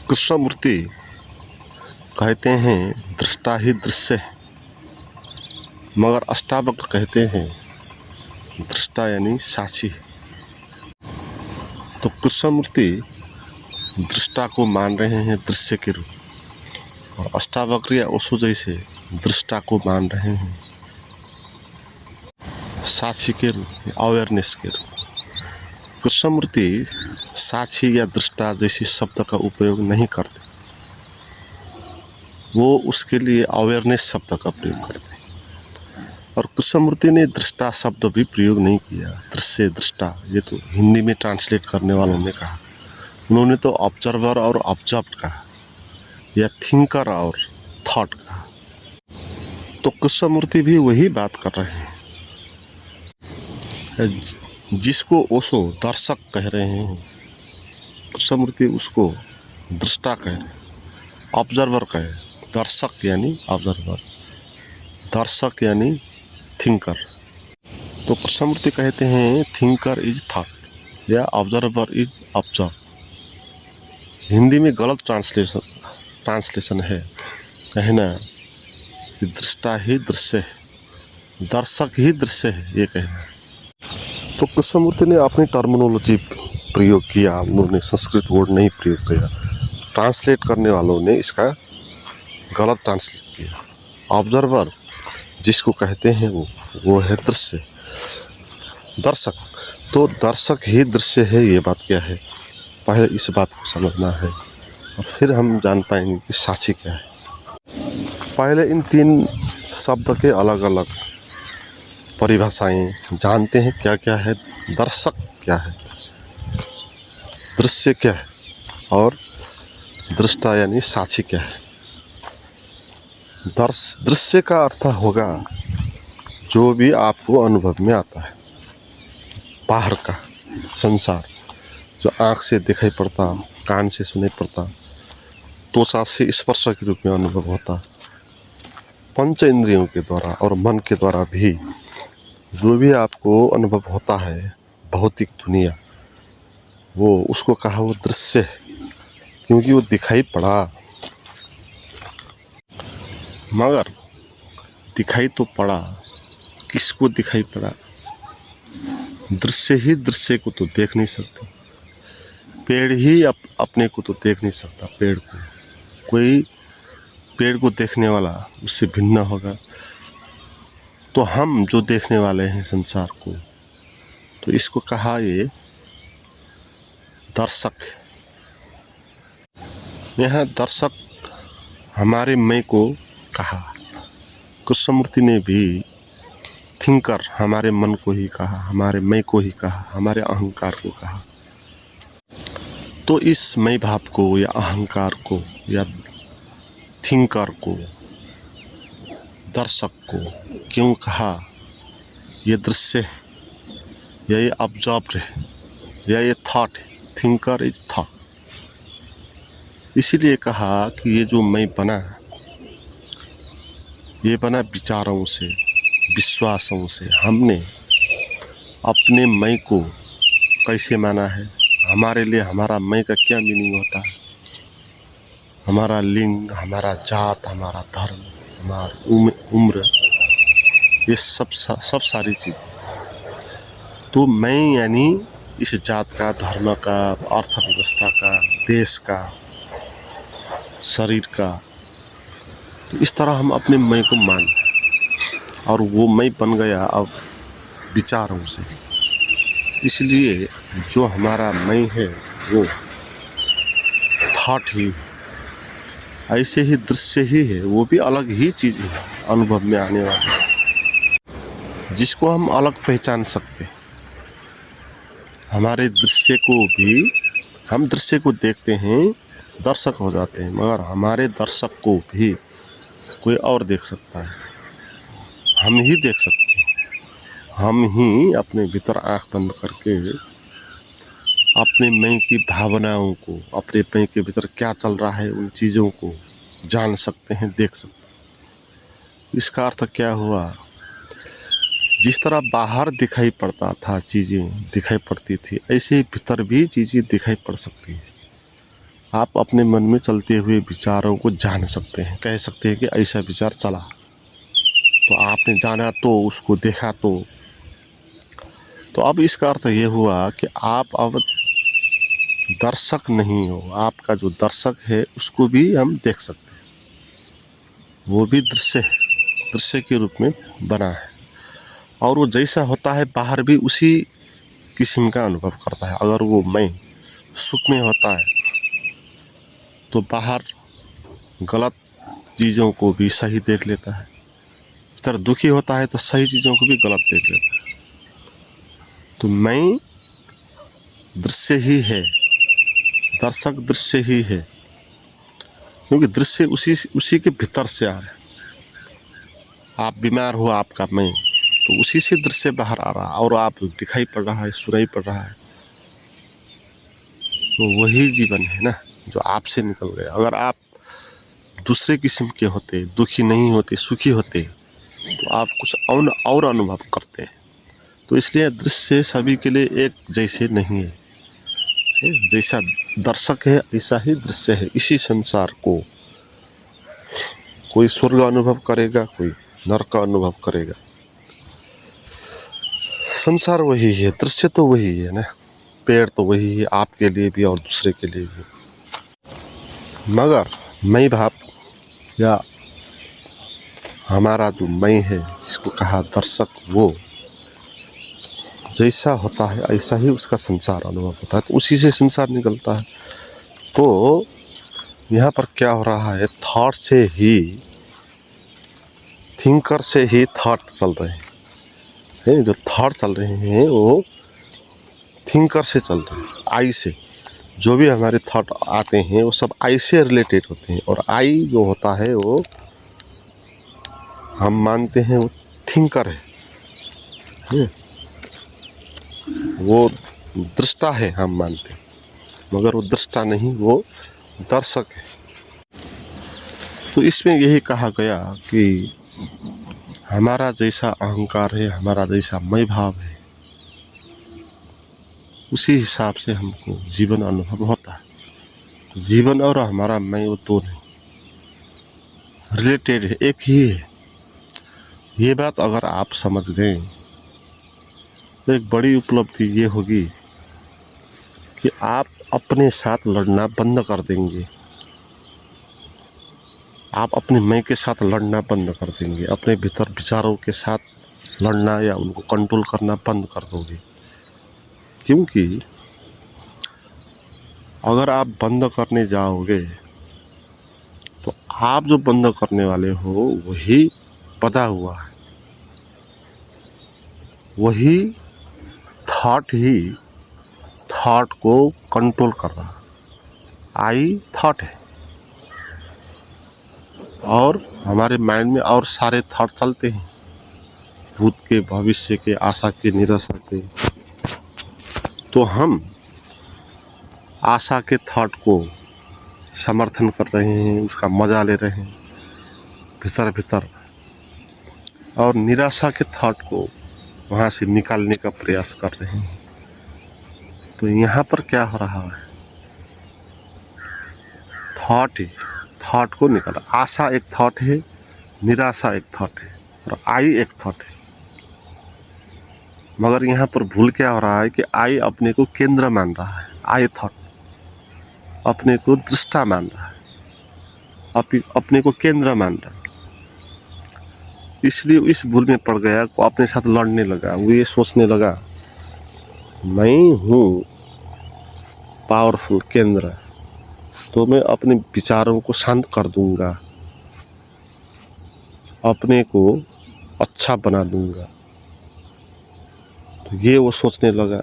कृष्णमूर्ति कहते हैं दृष्टा ही दृश्य है, मगर अष्टावक्र कहते हैं दृष्टा यानी साक्षी। तो कृष्णमूर्ति दृष्टा को मान रहे हैं दृश्य के रूप, और अष्टावक्र या ओशो जैसे दृष्टा को मान रहे हैं साक्षी के रूप, अवेयरनेस के रूप। कृष्णमूर्ति साक्षी या दृष्टा जैसी शब्द का उपयोग नहीं करते, वो उसके लिए अवेयरनेस शब्द का प्रयोग करते हैं। और कृष्णमूर्ति ने दृष्टा शब्द भी प्रयोग नहीं किया। दृश्य दृष्टा ये तो हिंदी में ट्रांसलेट करने वालों ने कहा, उन्होंने तो ऑब्जर्वर और ऑब्जर्व्ड कहा, या थिंकर और थॉट कहा। तो कृष्णमूर्ति भी वही बात कर रहे हैं। जिसको ओशो दर्शक कह रहे हैं, कृष्णमूर्ति उसको दृष्टा कह रहे हैं, ऑब्जर्वर कहे। दर्शक यानी ऑब्जर्वर, दर्शक यानी थिंकर। तो कृष्णमूर्ति कहते हैं थिंकर इज थॉट या ऑब्जर्वर इज ऑब्जर्व। हिंदी में गलत ट्रांसलेशन है, कहना कि दृष्टा ही दृश्य है, दर्शक ही दृश्य है, ये कहना। तो कृष्णमूर्ति ने अपनी टर्मिनोलॉजी प्रयोग किया, उन्होंने संस्कृत वर्ड नहीं प्रयोग किया। ट्रांसलेट करने वालों ने इसका गलत ट्रांसलेट किया। ऑब्जर्वर जिसको कहते हैं वो है दृश्य, दर्शक। तो दर्शक ही दृश्य है, ये बात क्या है, पहले इस बात को समझना है और फिर हम जान पाएंगे कि साक्षी क्या है। पहले इन तीन शब्द के अलग अलग परिभाषाएं जानते हैं, क्या क्या है। दर्शक क्या है, दृश्य क्या है, और दृष्टा यानी साक्षी क्या है। दृश्य का अर्थ होगा जो भी आपको अनुभव में आता है, बाहर का संसार जो आँख से दिखाई पड़ता, कान से सुनाई पड़ता, त्वचा से स्पर्श के रूप में अनुभव होता, पंच इंद्रियों के द्वारा और मन के द्वारा भी जो भी आपको अनुभव होता है, भौतिक दुनिया, वो उसको कहा वो दृश्य है, क्योंकि वो दिखाई पड़ा। मगर दिखाई तो पड़ा, किसको दिखाई पड़ा? दृश्य ही दृश्य को तो देख नहीं सकता। पेड़ ही अपने को तो देख नहीं सकता। पेड़ को कोई पेड़ को देखने वाला उससे भिन्न होगा। तो हम जो देखने वाले हैं संसार को, तो इसको कहा ये दर्शक। यह दर्शक हमारे मैं को कहा। कृष्णमूर्ति ने भी थिंकर हमारे मन को ही कहा, हमारे मैं को ही कहा, हमारे अहंकार को कहा। तो इस मैं भाव को या अहंकार को या थिंकर को, दर्शक को क्यों कहा? ये दृश्य है, या ये ऑब्जर्व्ड है, या ये थॉट है। Thinker is thought. इसीलिए कहा कि ये जो मैं बना, ये बना विचारों से, विश्वासों से। हमने अपने मैं को कैसे माना है? हमारे लिए हमारा मैं का क्या मीनिंग होता है? हमारा लिंग, हमारा जात, हमारा धर्म, हमारा उम्र, ये सब सारी चीज़। तो मैं यानी इस जात का, धर्म का, अर्थव्यवस्था का, देश का, शरीर का। तो इस तरह हम अपने मैं को मान, और वो मैं बन गया अब विचारों से। इसलिए जो हमारा मैं है वो थॉट ही, ऐसे ही दृश्य ही है, वो भी अलग ही चीज़ है अनुभव में आने वाली, जिसको हम अलग पहचान सकते। हमारे दृश्य को भी, हम दृश्य को देखते हैं, दर्शक हो जाते हैं, मगर हमारे दर्शक को भी कोई और देख सकता है। हम ही देख सकते हैं। हम ही अपने भीतर आँख बंद करके अपने मैं की भावनाओं को, अपने मैं के भीतर क्या चल रहा है, उन चीज़ों को जान सकते हैं, देख सकते हैं। इसका अर्थ क्या हुआ? जिस तरह बाहर दिखाई पड़ता था, चीज़ें दिखाई पड़ती थी, ऐसे ही भीतर भी चीज़ें दिखाई पड़ सकती हैं। आप अपने मन में चलते हुए विचारों को जान सकते हैं, कह सकते हैं कि ऐसा विचार चला, तो आपने जाना तो उसको देखा तो अब इसका अर्थ ये हुआ कि आप अब दर्शक नहीं हो, आपका जो दर्शक है उसको भी हम देख सकते हैं, वो भी दृश्य के रूप में बना है, और वो जैसा होता है बाहर भी उसी किस्म का अनुभव करता है। अगर वो मैं सुख में होता है तो बाहर गलत चीज़ों को भी सही देख लेता है, इधर दुखी होता है तो सही चीज़ों को भी गलत देख लेता है। तो मैं दृश्य ही है, दर्शक दृश्य ही है, क्योंकि दृश्य उसी के भीतर से आ रहा है। आप बीमार हो, आपका मैं, तो उसी से दृश्य बाहर आ रहा है, और आप दिखाई पड़ रहा है, सुनाई पड़ रहा है, तो वही जीवन है ना जो आपसे निकल गया। अगर आप दूसरे किस्म के होते, दुखी नहीं होते, सुखी होते, तो आप कुछ और अनुभव करते। तो इसलिए दृश्य सभी के लिए एक जैसे नहीं है, जैसा दर्शक है ऐसा ही दृश्य है। इसी संसार को कोई स्वर्ग अनुभव करेगा, कोई नरक का अनुभव करेगा। संसार वही है, दृश्य तो वही है ना, पेड़ तो वही है, आपके लिए भी और दूसरे के लिए भी। मगर मैं भाव या हमारा जो मैं है, जिसको कहा दर्शक, वो जैसा होता है ऐसा ही उसका संसार अनुभव होता है, तो उसी से संसार निकलता है। तो यहाँ पर क्या हो रहा है, थॉट से ही, थिंकर से ही थॉट चल रहे हैं, जो थॉट चल रहे हैं वो थिंकर से चल रहे हैं, आई से। जो भी हमारे थॉट आते हैं वो सब आई से रिलेटेड होते हैं, और आई जो होता है वो हम मानते हैं वो थिंकर है, वो दृष्टा है हम मानते हैं, मगर वो दृष्टा नहीं, वो दर्शक है। तो इसमें यही कहा गया कि हमारा जैसा अहंकार है, हमारा जैसा मैं भाव है, उसी हिसाब से हमको जीवन अनुभव होता है। जीवन और हमारा मैं वो दो नहीं, रिलेटेड है, एक ही है। ये बात अगर आप समझ गए तो एक बड़ी उपलब्धि ये होगी कि आप अपने साथ लड़ना बंद कर देंगे, आप अपने मैं के साथ लड़ना बंद कर देंगे, अपने भीतर विचारों के साथ लड़ना या उनको कंट्रोल करना बंद कर दोगे। क्योंकि अगर आप बंद करने जाओगे तो आप जो बंद करने वाले हो वही पदा हुआ है, वही थॉट को कंट्रोल कर रहा है। आई थॉट है, और हमारे माइंड में और सारे थॉट चलते हैं, भूत के, भविष्य के, आशा के, निराशा के। तो हम आशा के थॉट को समर्थन कर रहे हैं, उसका मजा ले रहे हैं भीतर, और निराशा के थॉट को वहाँ से निकालने का प्रयास कर रहे हैं। तो यहाँ पर क्या हो रहा है, थॉट को निकाला। आशा एक थॉट है, निराशा एक थॉट है, और आई एक थॉट है। मगर यहाँ पर भूल क्या हो रहा है कि आई अपने को केंद्र मान रहा है, आई थॉट अपने को दृष्टा मान रहा है, अपने को केंद्र मान रहा है। इसलिए इस भूल में पड़ गया को अपने साथ लड़ने लगा। वो ये सोचने लगा मैं हूँ पावरफुल केंद्र, तो मैं अपने विचारों को शांत कर दूंगा, अपने को अच्छा बना दूंगा। तो ये वो सोचने लगा,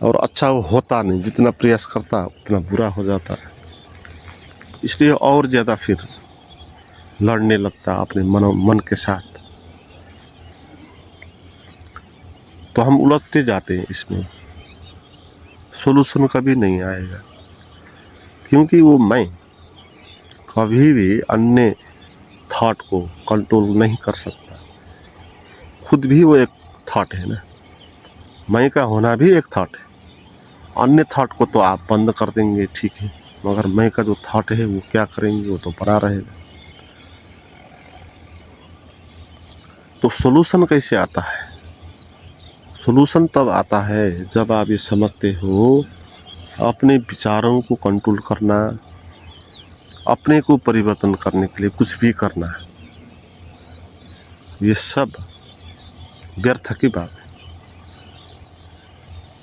और अच्छा वो होता नहीं, जितना प्रयास करता उतना बुरा हो जाता है। इसलिए और ज़्यादा फिर लड़ने लगता अपने मन के साथ। तो हम उलझते जाते हैं, इसमें सोल्यूशन कभी नहीं आएगा, क्योंकि वो मैं कभी भी अन्य थॉट को कंट्रोल नहीं कर सकता। खुद भी वो एक थॉट है ना, मैं का होना भी एक थॉट है। अन्य थॉट को तो आप बंद कर देंगे, ठीक है, मगर मैं का जो थॉट है वो क्या करेंगे, वो तो बना रहेगा। तो सोल्यूशन कैसे आता है? सोल्यूशन तब आता है जब आप ये समझते हो अपने विचारों को कंट्रोल करना, अपने को परिवर्तन करने के लिए कुछ भी करना है, ये सब व्यर्थ की बात है,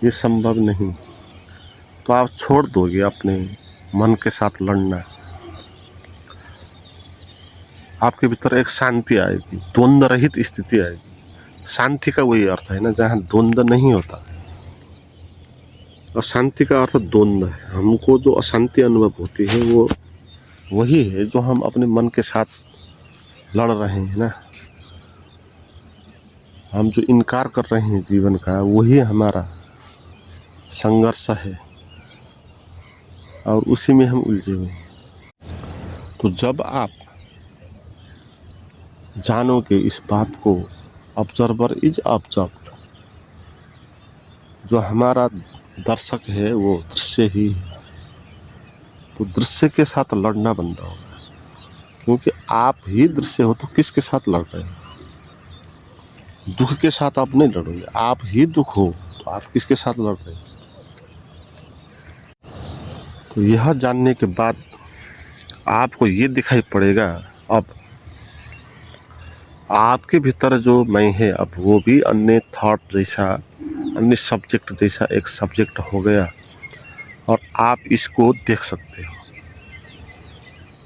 ये संभव नहीं। तो आप छोड़ दोगे अपने मन के साथ लड़ना, आपके भीतर एक शांति आएगी, द्वंद्व रहित स्थिति आएगी। शांति का वही अर्थ है ना, जहाँ द्वंद्व नहीं होता। अशांति का अर्थ द्वंद्व है। हमको जो अशांति अनुभव होती है वो वही है जो हम अपने मन के साथ लड़ रहे हैं ना, हम जो इनकार कर रहे हैं जीवन का, वही हमारा संघर्ष है और उसी में हम उलझे हुए हैं। तो जब आप जानोगे इस बात को, ऑब्जर्वर इज ऑब्जर्व्ड, जो हमारा दर्शक है वो दृश्य ही है, तो दृश्य के साथ लड़ना बंद होगा। क्योंकि आप ही दृश्य हो तो किसके साथ लड़ रहे हैं? दुख के साथ आप नहीं लड़ोगे। आप ही दुख हो तो आप किसके साथ लड़ रहे हैं? तो यह जानने के बाद आपको ये दिखाई पड़ेगा, अब आपके भीतर जो मैं है अब वो भी अन्य थॉट जैसा, अन्य सब्जेक्ट जैसा एक सब्जेक्ट हो गया और आप इसको देख सकते हो।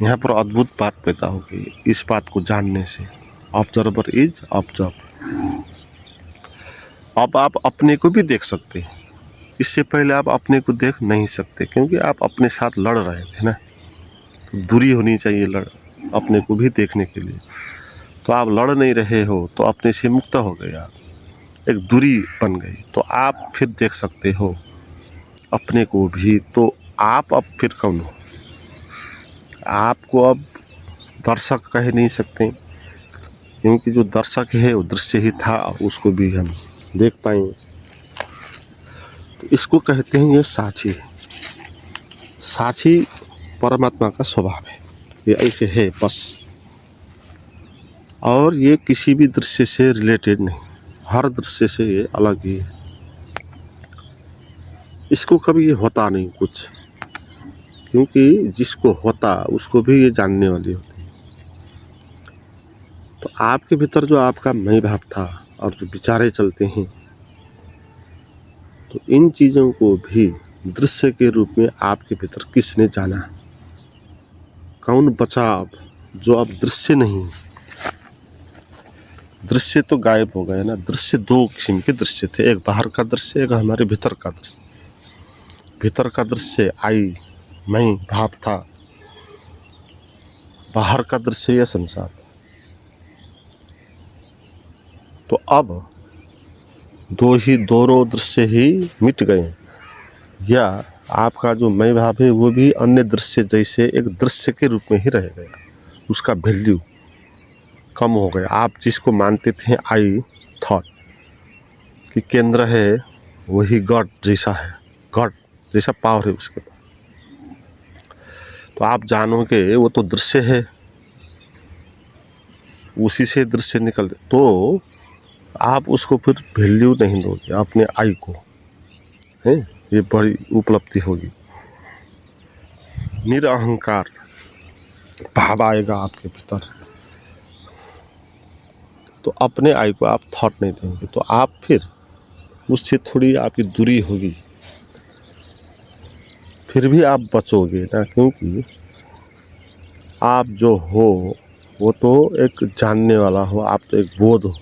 यहाँ पर अद्भुत बात पैदा होगी इस बात को जानने से। Observer is observe. अब आप अपने को भी देख सकते हैं। इससे पहले आप अपने को देख नहीं सकते क्योंकि आप अपने साथ लड़ रहे थे ना। तो दूरी होनी चाहिए अपने को भी देखने के लिए। तो आप लड़ नहीं रहे हो तो अपने से मुक्त हो गए, आप एक दूरी बन गई। तो आप फिर देख सकते हो अपने को भी। तो आप अब फिर कौन हो? आपको अब दर्शक कह नहीं सकते क्योंकि जो दर्शक है वो दृश्य ही था, उसको भी हम देख पाएंगे। तो इसको कहते हैं ये साक्षी है। साक्षी परमात्मा का स्वभाव है, ये ऐसे है बस। और ये किसी भी दृश्य से रिलेटेड नहीं, हर दृश्य से ये अलग ही है। इसको कभी ये होता नहीं कुछ, क्योंकि जिसको होता उसको भी ये जानने वाली होती है। तो आपके भीतर जो आपका मैं भाव था और जो विचारे चलते हैं, तो इन चीज़ों को भी दृश्य के रूप में आपके भीतर किसने जाना? कौन बचा अब जो अब दृश्य नहीं? दृश्य तो गायब हो गए ना। दृश्य दो किस्म के दृश्य थे, एक बाहर का दृश्य, एक हमारे भीतर का दृश्य। भीतर का दृश्य आई, मैं भाव था। बाहर का दृश्य यह संसार। तो अब दोनों दृश्य ही मिट गए, या आपका जो मैं भाव है वो भी अन्य दृश्य जैसे एक दृश्य के रूप में ही रह गया। उसका वैल्यू कम हो गया। आप जिसको मानते थे आई थॉट कि केंद्र है, वही गॉड जैसा है, गॉड जैसा पावर है उसके पास। तो आप जानोगे वो तो दृश्य है, उसी से दृश्य निकल, तो आप उसको फिर वैल्यू नहीं दोगे अपने आई को, है। ये बड़ी उपलब्धि होगी। निरअहंकार भाव आएगा आपके भीतर, तो अपने आई को आप थॉट नहीं देंगे, तो आप फिर उससे थोड़ी आपकी दूरी होगी। फिर भी आप बचोगे ना, क्योंकि आप जो हो वो तो एक जानने वाला हो, आप तो एक बोध हो,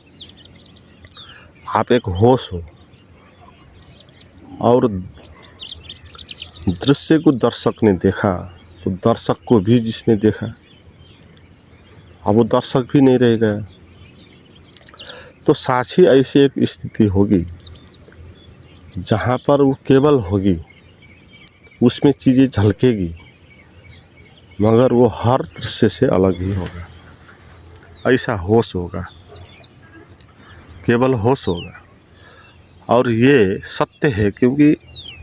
आप एक होश हो। और दृश्य को दर्शक ने देखा तो दर्शक को भी जिसने देखा, अब वो दर्शक भी नहीं रह गया। तो साक्षी ऐसी एक स्थिति होगी जहाँ पर वो केवल होगी, उसमें चीज़ें झलकेगी, मगर वो हर दृश्य से अलग ही होगा। ऐसा होश होगा, केवल होश होगा। और ये सत्य है, क्योंकि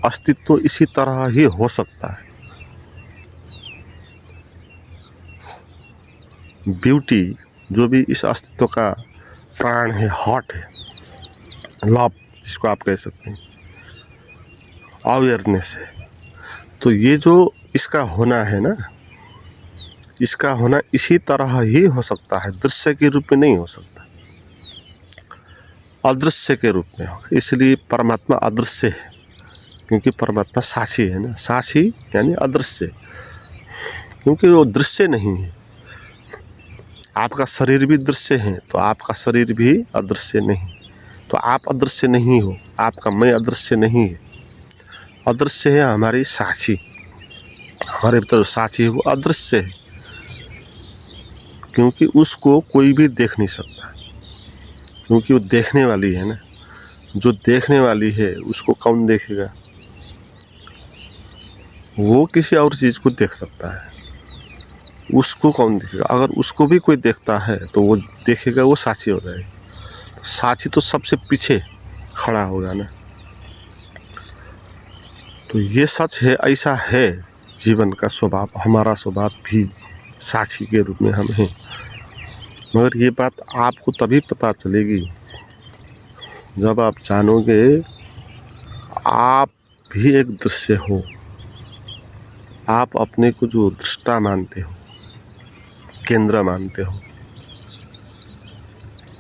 अस्तित्व इसी तरह ही हो सकता है। ब्यूटी, जो भी इस अस्तित्व का प्राण है, हार्ट है, लव जिसको आप कह सकते हैं, अवेयरनेस है। तो ये जो इसका होना है ना, इसका होना इसी तरह ही हो सकता है, दृश्य के रूप में नहीं हो सकता, अदृश्य के रूप में होगा। इसलिए परमात्मा अदृश्य है, क्योंकि परमात्मा साक्षी है ना। साक्षी यानी अदृश्य, क्योंकि वो दृश्य नहीं है। आपका शरीर भी दृश्य है, तो आपका शरीर भी अदृश्य नहीं, तो आप अदृश्य नहीं हो, आपका मैं अदृश्य नहीं है। अदृश्य है हमारी साक्षी, हमारे भीतर जो साक्षी है वो अदृश्य है, क्योंकि उसको कोई भी देख नहीं सकता, क्योंकि वो देखने वाली है ना। जो देखने वाली है उसको कौन देखेगा? वो किसी और चीज़ को देख सकता है, उसको कौन देखेगा? अगर उसको भी कोई देखता है तो वो देखेगा, वो साक्षी हो जाएगा। तो साक्षी तो सबसे पीछे खड़ा होगा ना। तो ये सच है, ऐसा है जीवन का स्वभाव। हमारा स्वभाव भी साक्षी के रूप में हम हैं। मगर ये बात आपको तभी पता चलेगी जब आप जानोगे आप भी एक दृश्य हो। आप अपने को जो दृष्टा मानते हो, केंद्र मानते हो,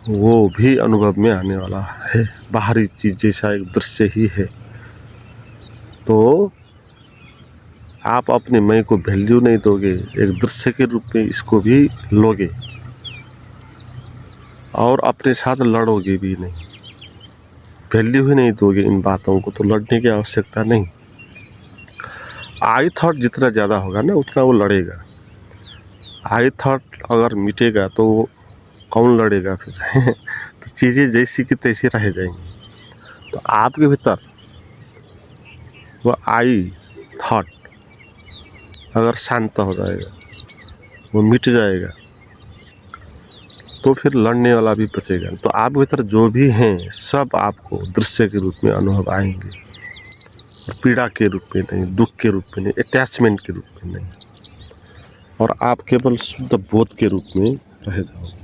वो भी अनुभव में आने वाला है। बाहरी चीज़ जैसा एक दृश्य ही है। तो आप अपने मैं को वैल्यू नहीं दोगे, एक दृश्य के रूप में इसको भी लोगे और अपने साथ लड़ोगे भी नहीं, वैल्यू ही नहीं दोगे इन बातों को। तो लड़ने की आवश्यकता नहीं। आई थॉट जितना ज़्यादा होगा ना, उतना वो लड़ेगा। आई थॉट अगर मिटेगा तो वो कौन लड़ेगा फिर? तो चीज़ें जैसी की तैसी रह जाएंगी। तो आपके भीतर वो आई थॉट अगर शांत हो जाएगा, वो मिट जाएगा, तो फिर लड़ने वाला भी बचेगा। तो आप भीतर जो भी हैं सब आपको दृश्य के रूप में अनुभव आएंगे, और पीड़ा के रूप में नहीं, दुख के रूप में नहीं, अटैचमेंट के रूप में नहीं, और आप केवल शुद्ध बोध के रूप में रह जाओगे।